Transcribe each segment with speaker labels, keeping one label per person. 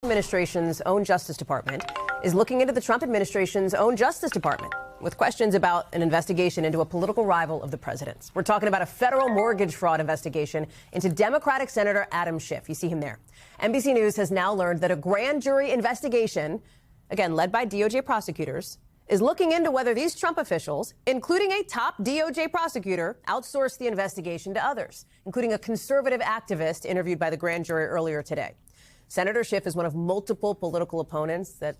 Speaker 1: Administration's own Justice Department is looking into the Trump administration's own Justice Department with questions about an investigation into a political rival of the president's. We're talking about a federal mortgage fraud investigation into Democratic Senator Adam Schiff. You see him there. NBC News has now learned that a grand jury investigation, again led by DOJ prosecutors, is looking into whether these Trump officials, including a top DOJ prosecutor, outsourced the investigation to others, including a conservative activist interviewed by the grand jury earlier today. Senator Schiff is one of multiple political opponents that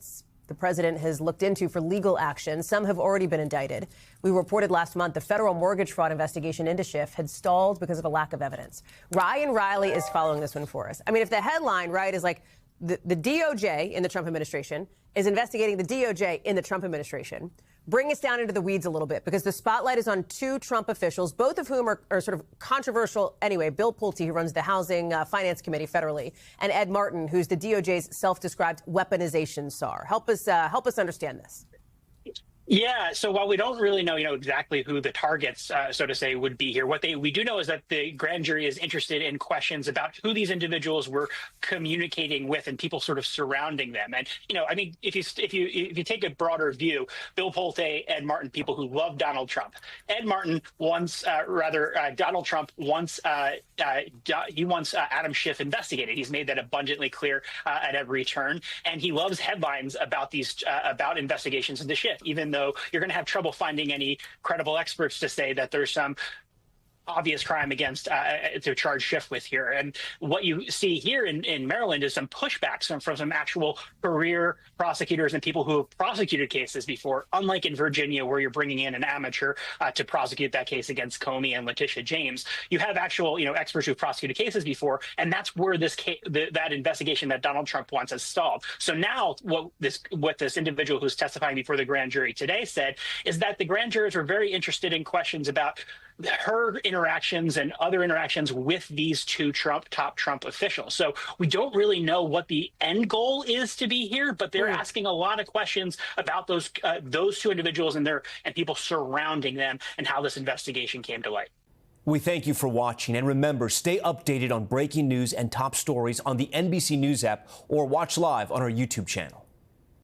Speaker 1: the president has looked into for legal action. Some have already been indicted. We reported last month the federal mortgage fraud investigation into Schiff had stalled because of a lack of evidence. Ryan Riley is following this one for us. I mean, if the headline, right, is like the DOJ in the Trump administration is investigating the DOJ in the Trump administration, bring us down into the weeds a little bit, because the spotlight is on two Trump officials, both of whom are sort of controversial anyway. Bill Pulte, who runs the Housing Finance Committee federally, and Ed Martin, who's the DOJ's self-described weaponization czar. Help us understand this.
Speaker 2: Yeah, so while we don't really know, exactly who the targets, so to say, would be here, what we do know is that the grand jury is interested in questions about who these individuals were communicating with and people sort of surrounding them. And I mean, if you take a broader view, Bill Pulte, Ed Martin, people who love Donald Trump. Ed Martin wants, Donald Trump wants Adam Schiff investigated. He's made that abundantly clear at every turn, and he loves headlines about about investigations into Schiff, even though you're going to have trouble finding any credible experts to say that there's some obvious crime against to charge Schiff with here. And what you see here in Maryland is some pushbacks from some actual career prosecutors and people who have prosecuted cases before, unlike in Virginia, where you're bringing in an amateur to prosecute that case against Comey and Letitia James. You have actual experts who've prosecuted cases before, and that's where that investigation that Donald Trump wants has stalled. So now what this individual who's testifying before the grand jury today said is that the grand jurors were very interested in questions about her interactions and other interactions with these two top Trump officials. So we don't really know what the end goal is to be here, but they're asking a lot of questions about those two individuals and people surrounding them and how this investigation came to light.
Speaker 3: We thank you for watching, and remember, stay updated on breaking news and top stories on the NBC News app or watch live on our YouTube channel.